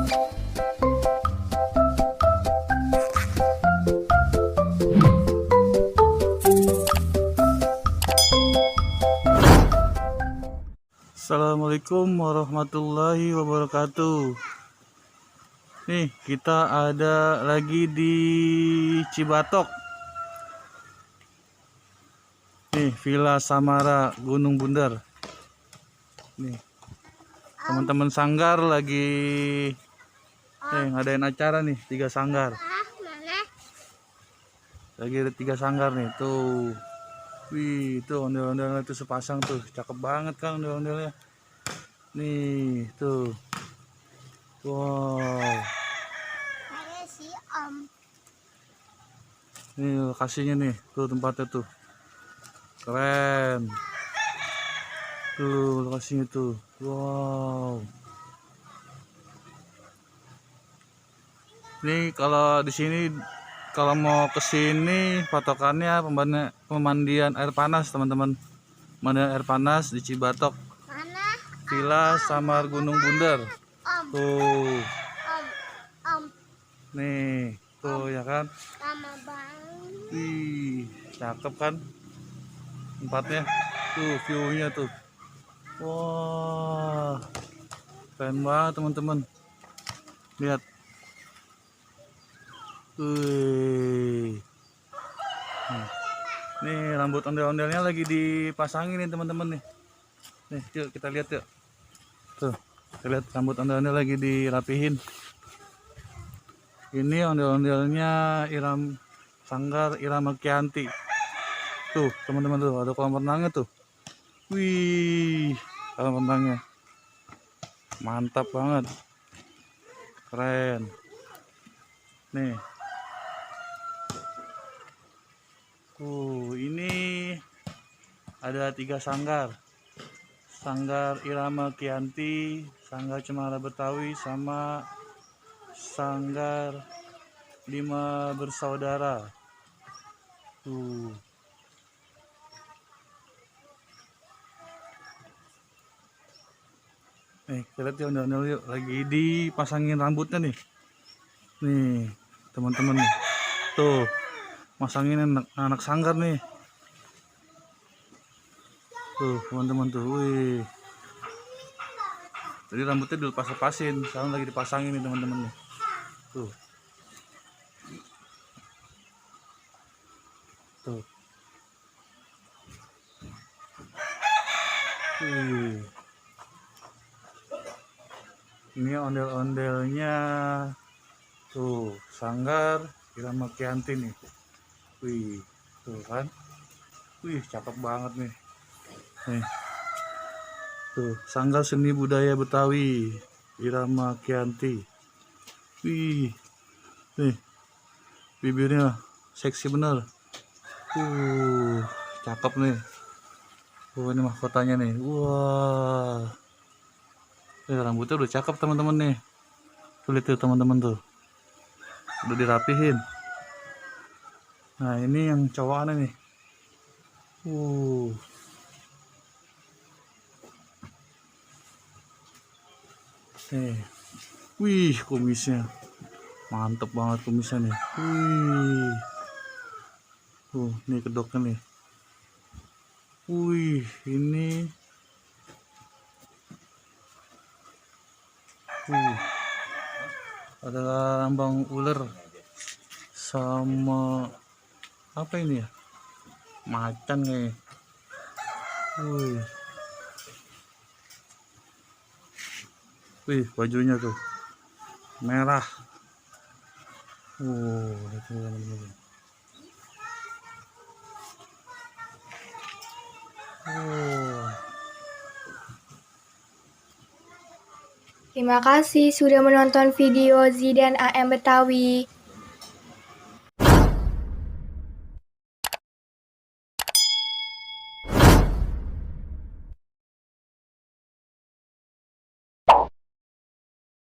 Assalamualaikum warahmatullahi wabarakatuh. Nih, kita ada lagi di Cibatok. Nih, Villa Samara Gunung Bundar. Nih, teman-teman sanggar lagi ngadain acara nih, 3 sanggar. Lagi ada 3 sanggar nih, tuh. Wih, tuh ondel-ondelnya tuh sepasang tuh. Cakep banget kan ondel-ondelnya. Nih, tuh. Wow. Nih lokasinya nih, tuh tempatnya tuh. Keren. Tuh lokasinya tuh. Wow. Nih kalau di sini kalau mau ke sini patokannya pemandian air panas, teman-teman. Pemandian air panas di Cibatok. Villa Samar Gunung Bundar. Tuh. Nih, tuh ya kan? Wih, cakep kan tempatnya? Tuh view-nya tuh. Wah, keren banget teman-teman. Lihat. Wih. Nih rambut ondel-ondelnya lagi dipasangin nih teman-teman nih. Nih, yuk kita lihat yuk. Tuh, kita lihat rambut ondel-ondel lagi dirapihin. Ini ondel-ondelnya Sanggar Irama Kianti. Tuh, teman-teman tuh, ada kolam renangnya tuh. Wih, kolam renangnya. Mantap banget. Keren. Nih. Ini ada 3 sanggar. Sanggar Irama Kianti, Sanggar Cemara Betawi, sama Sanggar 5 Bersaudara. Tuh. Nih, kita lihat yuk ondel-ondel yuk. Lagi dipasangin rambutnya nih. Nih, teman-teman nih. Tuh, masangin anak sanggar nih. Tuh, teman-teman tuh. Wih. Jadi rambutnya dilepas-lepasin, sekarang lagi dipasangin nih teman-teman nih. Tuh. Tuh. Wih. Ini ondel-ondelnya tuh Sanggar Irama Kianti nih. Wih, tuh kan. Wih, cakep banget nih. Nih. Tuh, Sanggar Seni Budaya Betawi Irama Kianti. Wih. Nih. Bibirnya seksi bener. Cakep nih. Ini mahkotanya nih. Wah. Rambutnya udah cakep teman-teman nih. Tuh lihat tuh teman-teman tuh. Udah dirapihin. Nah, ini yang cowokannya nih. Wih, kumisnya. Mantep banget kumisnya nih. Wih. Nih kedoknya nih. Wih, ini ada lambang ular sama apa ini ya? Macan nih. Wih, bajunya tuh merah. Itu teman-teman. Terima kasih sudah menonton video Zidan AM Betawi.